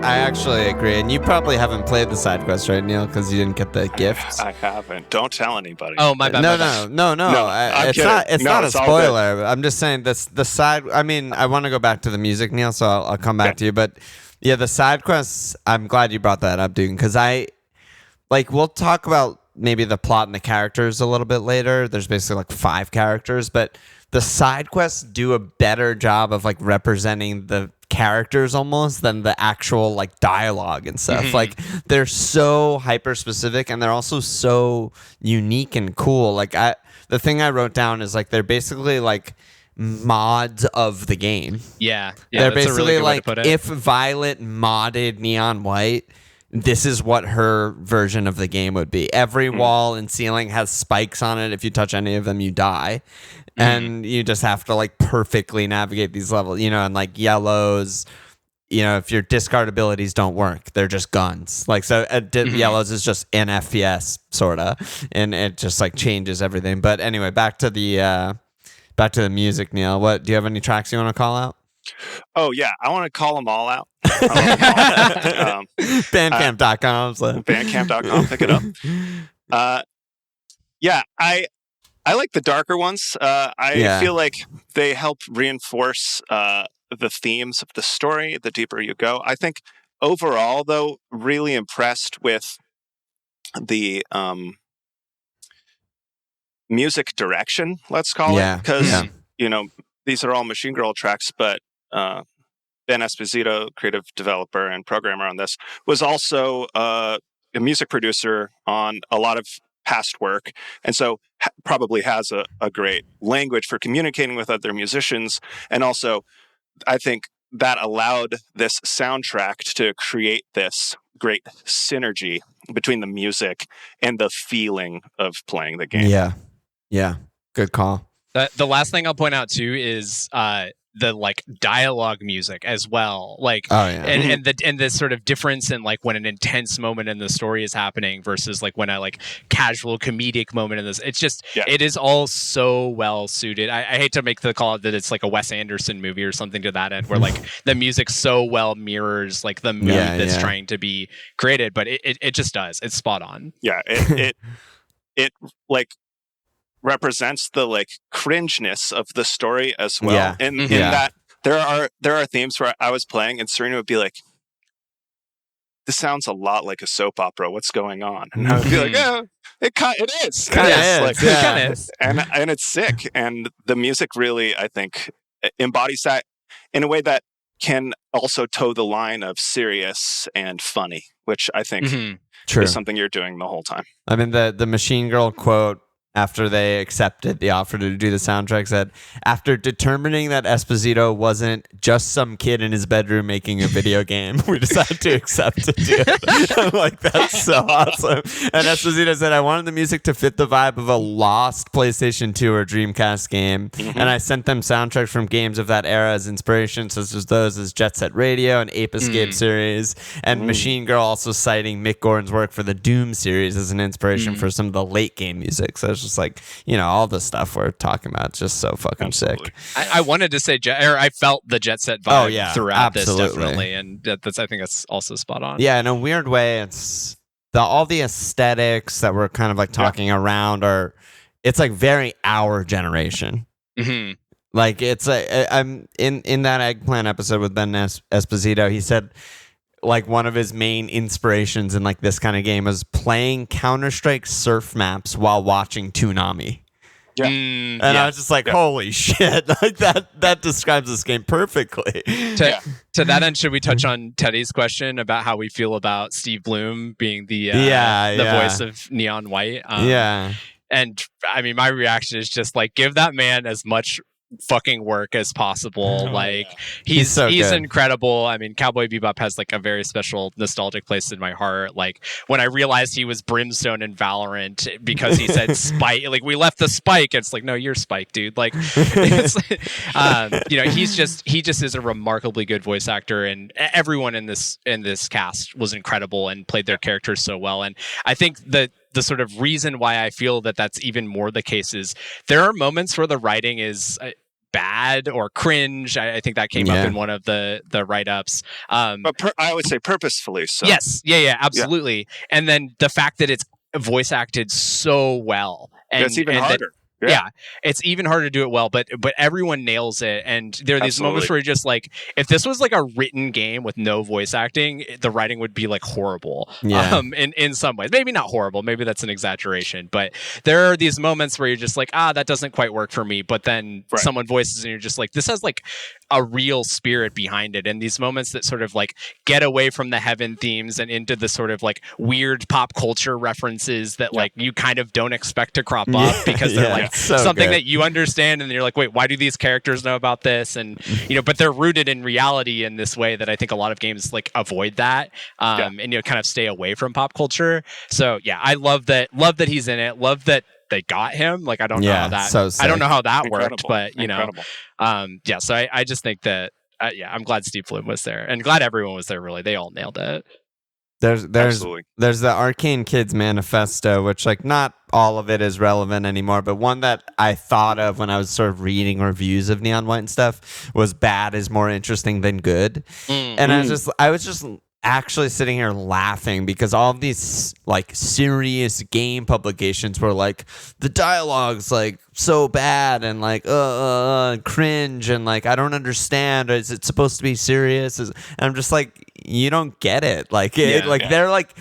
I actually agree, and you probably haven't played the side quest, right, Neil? Because you didn't get the gifts. I haven't. Don't tell anybody. Oh, my bad. No. I'm kidding. It's not a it's all good. spoiler. I'm just saying the side. I mean, I want to go back to the music, Neil, so I'll come back to you. But yeah, the side quests. I'm glad you brought that up, dude, because we'll talk about maybe the plot and the characters a little bit later. There's basically like 5 characters, but the side quests do a better job of like representing the characters almost than the actual like dialogue and stuff. Like they're so hyper specific, and they're also so unique and cool. Like the thing I wrote down is like they're basically like mods of the game. Yeah, they're that's basically a really good way to like put it. if Violet modded Neon White, this is what her version of the game would be. Every wall and ceiling has spikes on it. If you touch any of them, you die. And you just have to like perfectly navigate these levels, and like yellows, if your discard abilities don't work, they're just guns. Like, so yellows is just an FPS sorta, and it just like changes everything. But anyway, back to the music, Neil. What do you have any tracks you want to call out? Oh yeah, I want to call them all out. Bandcamp.com. Bandcamp.com. Pick it up. I like the darker ones. I feel like they help reinforce the themes of the story the deeper you go. I think overall, though, really impressed with the music direction, let's call it. Because, these are all Machine Girl tracks, but Ben Esposito, creative developer and programmer on this, was also a music producer on a lot of past work, and so probably has a great language for communicating with other musicians. And also, I think that allowed this soundtrack to create this great synergy between the music and the feeling of playing the game. Yeah. Good call. The last thing I'll point out too is the like dialogue music as well, like and the sort of difference in like when an intense moment in the story is happening versus like when a like casual comedic moment in this. It's just it is all so well suited. I hate to make the call out that it's like a Wes Anderson movie or something to that end, where like the music so well mirrors like the mood that's trying to be created, but it just does. It's spot on. Yeah, it like represents the like cringeness of the story as well. In that there are themes where I was playing and Serena would be like, this sounds a lot like a soap opera. What's going on? And I would be like, it is. And it's sick. And the music really, I think, embodies that in a way that can also toe the line of serious and funny, which I think is something you're doing the whole time. I mean, the Machine Girl quote after they accepted the offer to do the soundtrack said, after determining that Esposito wasn't just some kid in his bedroom making a video game, we decided to accept to do it. I'm like, that's so awesome. And Esposito said, I wanted the music to fit the vibe of a lost PlayStation 2 or Dreamcast game. And I sent them soundtracks from games of that era as inspiration, such as those as Jet Set Radio and Ape Escape series. And Machine Girl also citing Mick Gordon's work for the Doom series as an inspiration for some of the late game music. So it's it's just like, all the stuff we're talking about is just so fucking Absolutely. sick. I wanted to say I felt the Jet Set vibe throughout absolutely. this, definitely, and I think that's also spot on. Yeah, in a weird way, it's all the aesthetics that we're kind of like talking around it's like very our generation. Mm-hmm. Like I'm in that Eggplant episode with Ben Esposito, he said like one of his main inspirations in like this kind of game is playing Counter-Strike surf maps while watching Toonami. Yeah. And I was just like, holy shit, like that describes this game perfectly. To that end, should we touch on Teddy's question about how we feel about Steve Blum being the voice of Neon White? And I mean, my reaction is just like, give that man as much fucking work as possible. He's incredible. I mean, Cowboy Bebop has like a very special nostalgic place in my heart. Like when I realized he was Brimstone in Valorant because he said Spike, like we left the Spike. It's like, no, you're Spike, dude. Like, it's, he just is a remarkably good voice actor, and everyone in this cast was incredible and played their characters so well. And I think that the sort of reason why I feel that that's even more the case is there are moments where the writing is bad or cringe. I think that came up in one of the write-ups. But I would say purposefully so. Yes. Yeah, absolutely. Yeah. And then the fact that it's voice acted so well. And it's even harder. It's even harder to do it well, but everyone nails it. And there are these moments where you're just like, if this was like a written game with no voice acting, the writing would be like horrible. In some ways, maybe not horrible, maybe that's an exaggeration, but there are these moments where you're just like, that doesn't quite work for me. But then someone voices and you're just like, this has like a real spirit behind it. And these moments that sort of like get away from the heaven themes and into the sort of like weird pop culture references that like you kind of don't expect to crop up because they're like something that you understand, and you're like, wait, why do these characters know about this? And but they're rooted in reality in this way that I think a lot of games like avoid that, and kind of stay away from pop culture. So I love that he's in it. Love that they got him. Like I don't know how that I don't know how that worked, but so I just think that I'm glad Steve Blum was there, and glad everyone was there. Really, they all nailed it. There's the Arcane Kids Manifesto, which like not all of it is relevant anymore, but one that I thought of when I was sort of reading reviews of Neon White and stuff was bad is more interesting than good. And I was just actually sitting here laughing because all of these like serious game publications were like the dialogue's like so bad and like cringe and like I don't understand, is it supposed to be serious? And I'm just like, you don't get it. Like they're like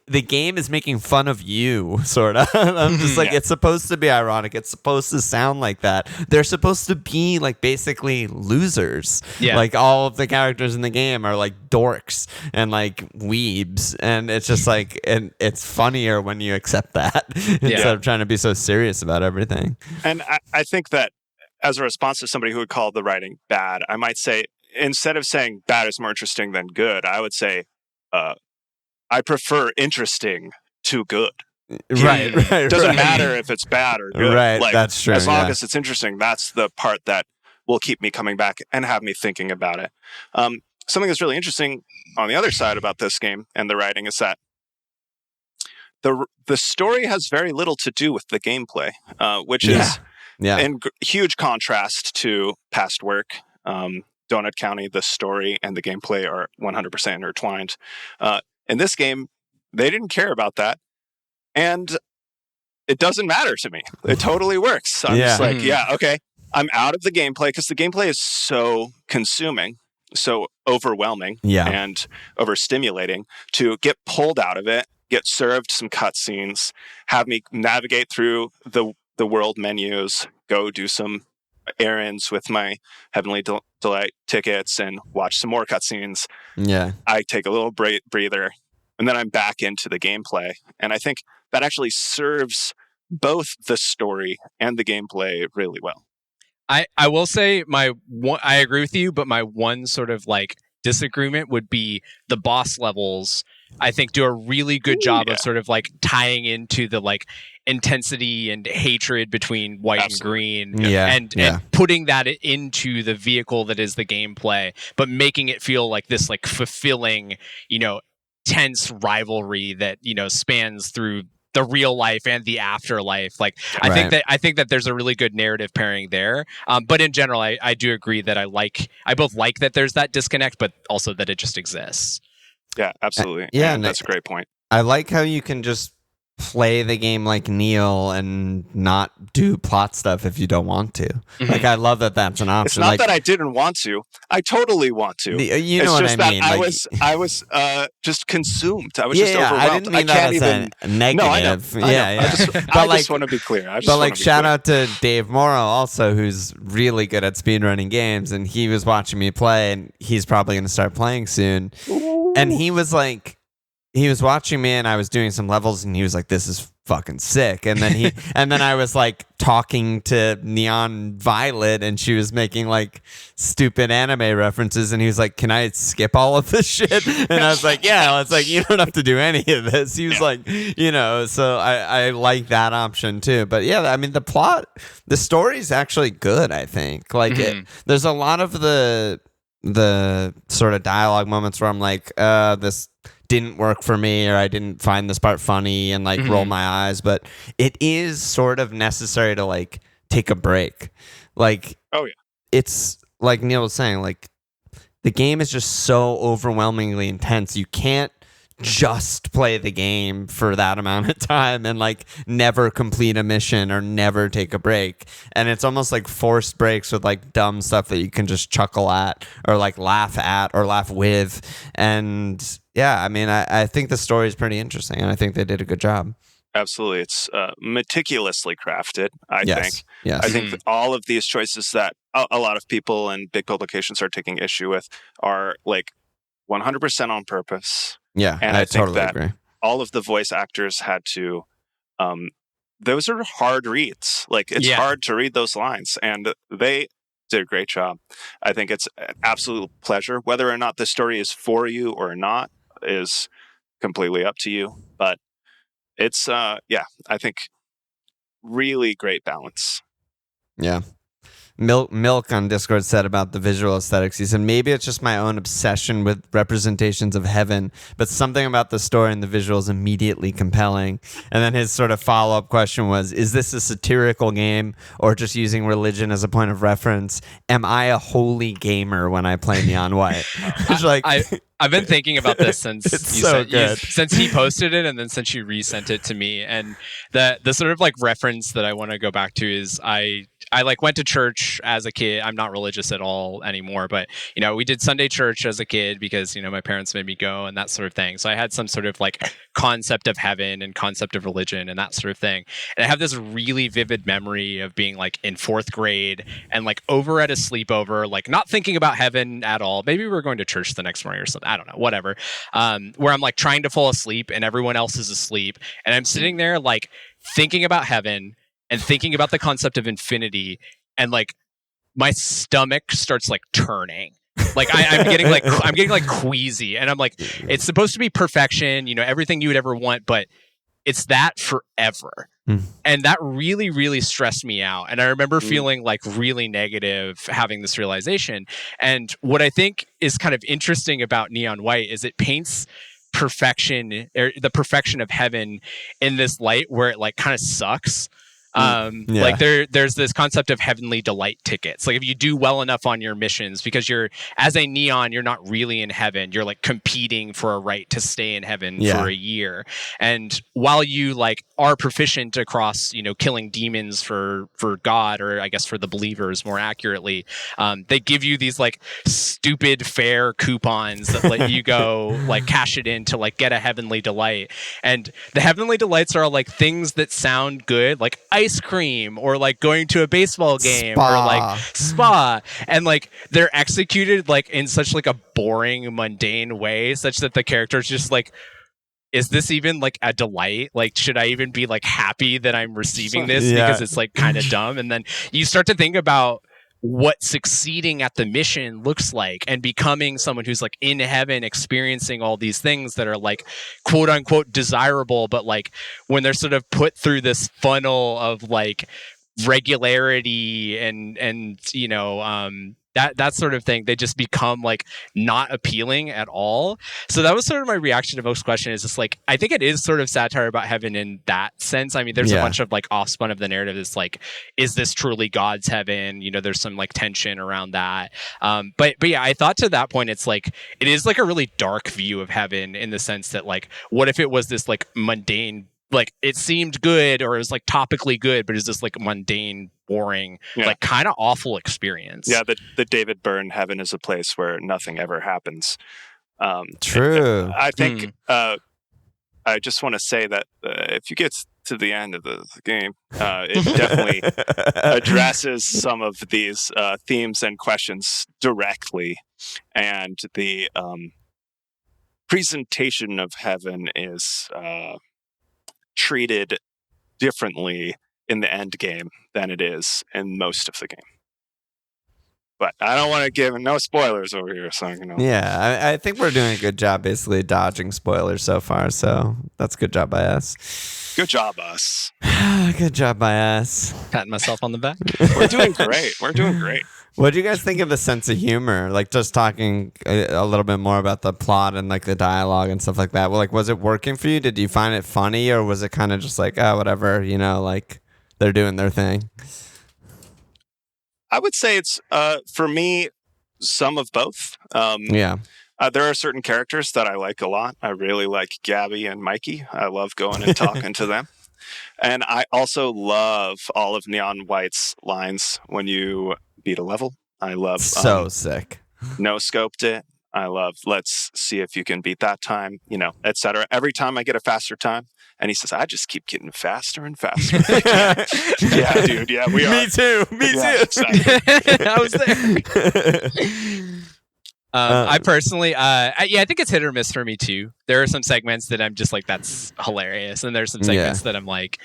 the game is making fun of you, sort of. I'm just like, it's supposed to be ironic. It's supposed to sound like that. They're supposed to be like basically losers. Yeah. Like all of the characters in the game are like dorks and like weebs, and it's just like, and it's funnier when you accept that instead of trying to be so serious about everything. And I think that as a response to somebody who would call the writing bad, I might say, instead of saying bad is more interesting than good, I would say I prefer interesting to good. Right. It doesn't matter if it's bad or good. Right, like, that's true. As long as it's interesting, that's the part that will keep me coming back and have me thinking about it. Something that's really interesting on the other side about this game and the writing is that the story has very little to do with the gameplay, which is in huge contrast to past work. Donut County, the story and the gameplay are 100% intertwined. In this game, they didn't care about that. And it doesn't matter to me. It totally works. I'm just like, okay. I'm out of the gameplay because the gameplay is so consuming, so overwhelming and overstimulating to get pulled out of it, get served some cutscenes, have me navigate through the world menus, go do some errands with my Heavenly Delight tickets and watch some more cutscenes. I take a little breather and then I'm back into the gameplay. And I think that actually serves both the story and the gameplay really well. I will say I agree with you, but my one sort of like disagreement would be the boss levels. I think do a really good job of sort of like tying into the like intensity and hatred between white and green and putting that into the vehicle that is the gameplay, but making it feel like this like fulfilling, tense rivalry that, spans through the real life and the afterlife. Like I think that there's a really good narrative pairing there. But in general, I do agree that I both like that there's that disconnect, but also that it just exists. Yeah, absolutely. Yeah, and that's a great point. I like how you can just play the game like Neil and not do plot stuff if you don't want to. Mhm. Like, I love that that's an option. It's not like, that I didn't want to. I totally want to. You it's know what just I mean? that Like, I was just consumed. I was just overwhelmed. I didn't mean that as a negative. No, I know. Yeah. I just want to be clear. But like, shout out to Dave Morrow also, who's really good at speedrunning games, and he was watching me play, and he's probably going to start playing soon. Ooh. And he was like, he was watching me, and I was doing some levels, and he was like, "This is fucking sick." And then and then I was like talking to Neon Violet, and she was making like stupid anime references, and he was like, "Can I skip all of this shit?" And I was like, "Yeah." It's like, you don't have to do any of this. He was like, so I like that option too. But yeah, I mean, the story's actually good. I think like there's a lot of the sort of dialogue moments where I'm like, this didn't work for me, or I didn't find this part funny, and like roll my eyes. But it is sort of necessary to like take a break. Like, oh yeah, it's like Neil was saying, like the game is just so overwhelmingly intense. You can't just play the game for that amount of time and like never complete a mission or never take a break. And it's almost like forced breaks with like dumb stuff that you can just chuckle at or like laugh at or laugh with. And yeah, I mean, I think the story is pretty interesting, and I think they did a good job. Absolutely. It's meticulously crafted, I think. Yes. I think that all of these choices that a lot of people and big publications are taking issue with are like 100% on purpose. Yeah, and I think totally that agree. all of the voice actors had to those are hard reads. Like, it's hard to read those lines, and they did a great job. I think it's an absolute pleasure. Whether or not the story is for you or not is completely up to you, but it's I think really great balance. Yeah. Milk on Discord said about the visual aesthetics. He said, maybe it's just my own obsession with representations of heaven, but something about the story and the visuals immediately compelling. And then his sort of follow-up question was, is this a satirical game or just using religion as a point of reference? Am I a holy gamer when I play Neon White? It's like, I've been thinking about this since since he posted it, and then since you resent it to me. And the sort of like reference that I want to go back to is I like went to church as a kid. I'm not religious at all anymore, but we did Sunday church as a kid because my parents made me go and that sort of thing. So I had some sort of like concept of heaven and concept of religion and that sort of thing. And I have this really vivid memory of being like in 4th grade and like over at a sleepover, like not thinking about heaven at all. Maybe we were going to church the next morning or something. I don't know, whatever. Where I'm like trying to fall asleep and everyone else is asleep, and I'm sitting there like thinking about heaven and thinking about the concept of infinity, and like my stomach starts like turning. Like I'm getting like queasy, and I'm like, it's supposed to be perfection, everything you would ever want, but it's that forever. And that really, really stressed me out. And I remember feeling like really negative having this realization. And what I think is kind of interesting about Neon White is it paints perfection, or the perfection of heaven, in this light where it like kind of sucks. Like there's this concept of heavenly delight tickets. Like if you do well enough on your missions, because you're as a Neon, you're not really in heaven. You're like competing for a right to stay in heaven for a year. And while you like are proficient across, killing demons for God, or I guess for the believers more accurately, they give you these like stupid fair coupons that let you go like cash it in to like get a heavenly delight. And the heavenly delights are like things that sound good, like ice cream, or like going to a baseball game, or like spa, and like they're executed like in such like a boring, mundane way, such that the character's just like, is this even like a delight? Like, should I even be like happy that I'm receiving this? Because it's like kind of dumb. And then you start to think about what succeeding at the mission looks like, and becoming someone who's like in heaven, experiencing all these things that are like quote unquote desirable, but like when they're sort of put through this funnel of like regularity and that sort of thing, they just become like not appealing at all. So that was sort of my reaction to Voke's question, is just like, I think it is sort of satire about heaven in that sense. I mean, there's a bunch of like offspun of the narrative that's like, is this truly God's heaven? You know, there's some like tension around that. But yeah, I thought to that point, it's like, it is like a really dark view of heaven, in the sense that like, what if it was this like mundane, like it seemed good, or it was like topically good, but it's this like mundane, boring, like kind of awful experience. Yeah, the David Byrne heaven is a place where nothing ever happens. True. I think I just want to say that if you get to the end of the game, it definitely addresses some of these themes and questions directly, and the presentation of heaven is treated differently in the end game than it is in most of the game. But I don't want to give no spoilers over here, so you know. Yeah, I think we're doing a good job basically dodging spoilers so far, so that's a good job by us. Good job, us. Good job by us. Patting myself on the back. We're doing great. We're doing great. What do you guys think of the sense of humor? Like, just talking a little bit more about the plot and like the dialogue and stuff like that. Well, like, was it working for you? Did you find it funny, or was it kind of just like, oh, whatever, you know, like they're doing their thing? I would say it's for me some of both. There are certain characters that I like a lot. I really like Gabby and Mikey. I love going and talking to them. And I also love all of Neon White's lines when you beat a level. I love sick. No scoped it. I love, let's see if you can beat that time, you know, etc. Every time I get a faster time, and he says, I just keep getting faster and faster. Yeah, dude. Yeah, we are. Me too. Exactly. I was there. I personally, I think it's hit or miss for me too. There are some segments that I'm just like, that's hilarious, and there's some segments that I'm like,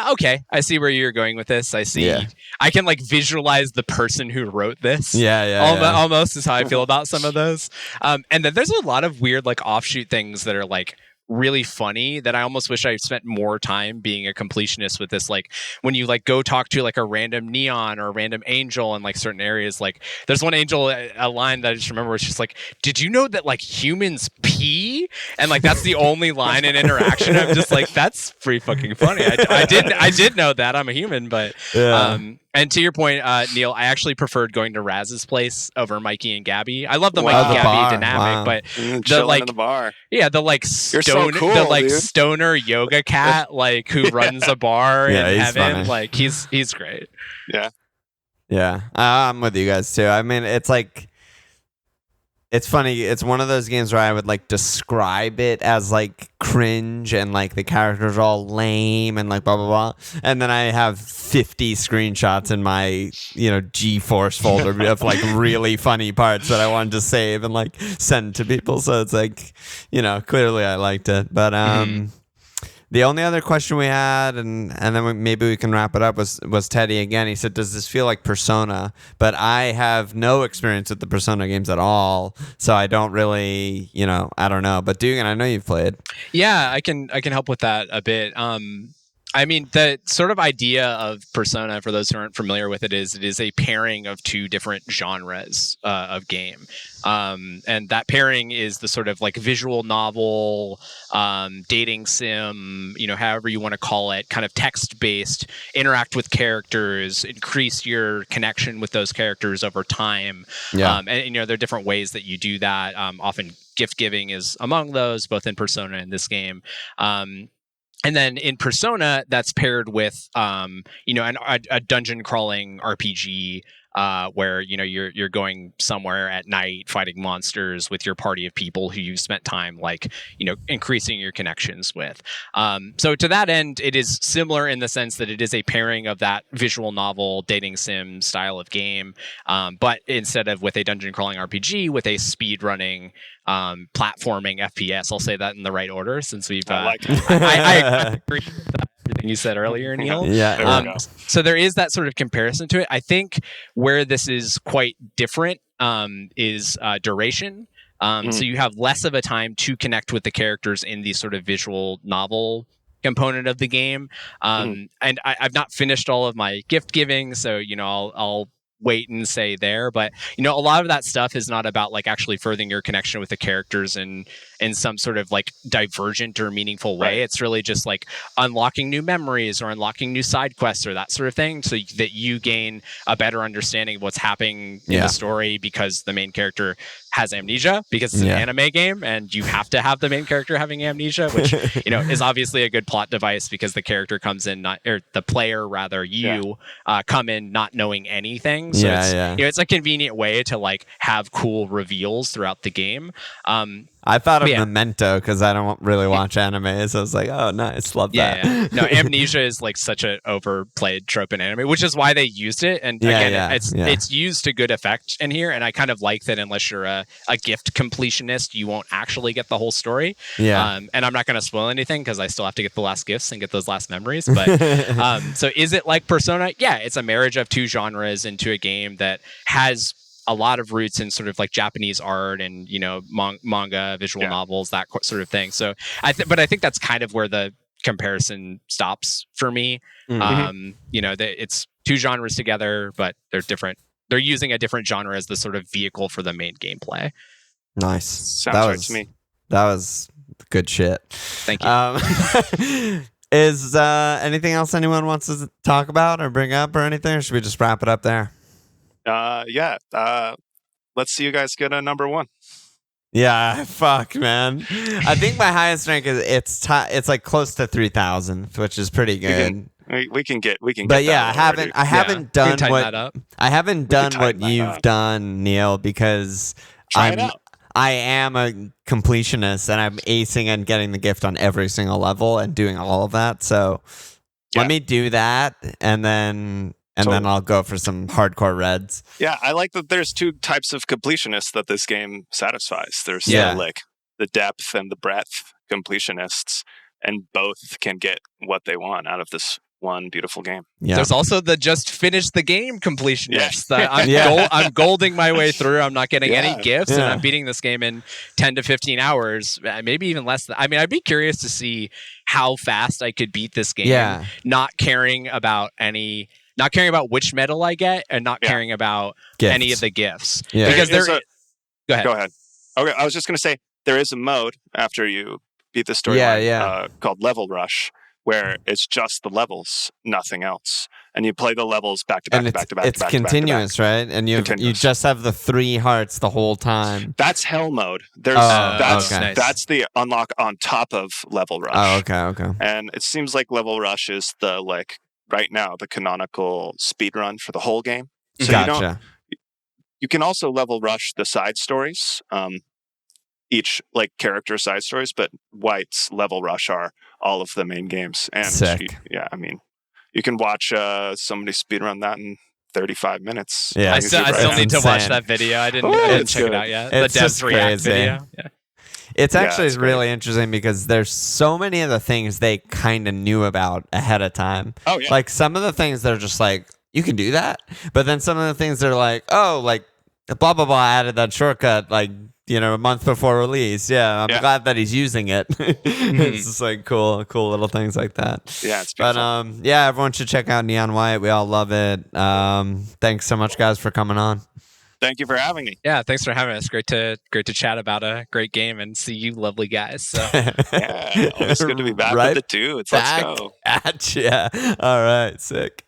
okay, I see where you're going with this. I see. Yeah. I can like visualize the person who wrote this. Almost is how I feel about some of those. And then there's a lot of weird like offshoot things that are like really funny that I almost wish I spent more time being a completionist with this. Like when you like go talk to like a random neon or a random angel in like certain areas, like there's one angel, a line that I just remember was just like, did you know that like humans pee? And like that's the only line in interaction. I'm just like, that's pretty fucking funny. I did know that. I'm a human, but and to your point, Neil, I actually preferred going to Raz's place over Mikey and Gabby. I love the Mikey Gabby dynamic, but the like in the bar. Yeah, the like stoner yoga cat like who runs a bar in heaven. Funny. Like he's great. Yeah. I'm with you guys too. I mean, it's like, it's funny. It's one of those games where I would like describe it as like cringe and like the characters are all lame and like blah blah blah, and then I have 50 screenshots in my GeForce folder of like really funny parts that I wanted to save and like send to people. So it's like, clearly I liked it, but the only other question we had, and then maybe we can wrap it up, was Teddy again. He said, does this feel like Persona? But I have no experience with the Persona games at all, so I don't really, I don't know. But Dugan, I know you've played. Yeah, I can help with that a bit. I mean, the sort of idea of Persona, for those who aren't familiar with it is a pairing of two different genres of game. And that pairing is the sort of like visual novel, dating sim, however you want to call it, kind of text-based, interact with characters, increase your connection with those characters over time. Yeah. And there are different ways that you do that. Often gift giving is among those, both in Persona and this game. And then in Persona, that's paired with, a dungeon crawling RPG where you're going somewhere at night fighting monsters with your party of people who you've spent time increasing your connections with. So to that end, it is similar in the sense that it is a pairing of that visual novel dating sim style of game, but instead of with a dungeon crawling RPG, with a speed running platforming FPS. I'll say that in the right order since we've. I agree with everything you said earlier, Neil. Yeah. So there is that sort of comparison to it. I think where this is quite different is duration. So you have less of a time to connect with the characters in the sort of visual novel component of the game. And I've not finished all of my gift giving, so I'll wait and say there. But a lot of that stuff is not about like actually furthering your connection with the characters in some sort of like divergent or meaningful way. Right. It's really just like unlocking new memories or unlocking new side quests or that sort of thing, so that you gain a better understanding of what's happening in the story, because the main character has amnesia, because it's an anime game and you have to have the main character having amnesia, which is obviously a good plot device, because the character comes in the player rather, come in not knowing anything. So it's a convenient way to like have cool reveals throughout the game. I thought of Memento because I don't really watch anime, so I was like, oh, nice, love that. Yeah. No, amnesia is like such an overplayed trope in anime, which is why they used it. And it's used to good effect in here. And I kind of like that unless you're a gift completionist, you won't actually get the whole story. Yeah. And I'm not going to spoil anything because I still have to get the last gifts and get those last memories. But so is it like Persona? Yeah, it's a marriage of two genres into a game that has a lot of roots in sort of like Japanese art and manga, visual novels, that sort of thing. So but I think that's kind of where the comparison stops for me. It's two genres together, but they're different. They're using a different genre as the sort of vehicle for the main gameplay. Nice. Sounds right to me. That was good shit. Thank you. Is anything else anyone wants to talk about or bring up or anything, or should we just wrap it up there? Let's see you guys get a number 1. Yeah, fuck, man. I think my highest rank is it's like close to 3,000, which is pretty good. We can get. But yeah, I haven't done what you've up. done, Neil, because I am a completionist and I'm acing and getting the gift on every single level and doing all of that. So let me do that, and then I'll go for some hardcore reds. Yeah, I like that there's 2 types of completionists that this game satisfies. There's like the depth and the breadth completionists, and both can get what they want out of this one beautiful game. Yeah. There's also the just finish the game completionists. I'm golding my way through. I'm not getting any gifts, and I'm beating this game in 10 to 15 hours, maybe even less. I mean, I'd be curious to see how fast I could beat this game, not caring about which medal I get, and not caring about any of the gifts. Yeah. Because go ahead. Okay, I was just going to say, there is a mode after you beat the storyline called Level Rush, where it's just the levels, nothing else. And you play the levels back to back to back to back. It's continuous, right? And you just have the 3 hearts the whole time. That's Hell mode. That's the unlock on top of Level Rush. Oh, okay. And it seems like Level Rush is the right now the canonical speed run for the whole game. So gotcha. You can also level rush the side stories, each character side stories, but White's level rush are all of the main games. And sick. You can watch somebody speedrun that in 35 minutes. Yeah, I still need to watch that video. I didn't check it out yet. It's the Devs React video. Yeah. It's actually really interesting because there's so many of the things they kind of knew about ahead of time. Oh, yeah. Like some of the things they're just like, you can do that. But then some of the things they're like, oh, like blah, blah, blah added that shortcut a month before release. Yeah, I'm glad that he's using it. It's just like cool little things like that. Yeah, it's beautiful. But everyone should check out Neon White. We all love it. Thanks so much, guys, for coming on. Thank you for having me. Yeah, thanks for having us. Great to chat about a great game and see you lovely guys. So. Always good to be back with the dudes. Let's go. All right, sick.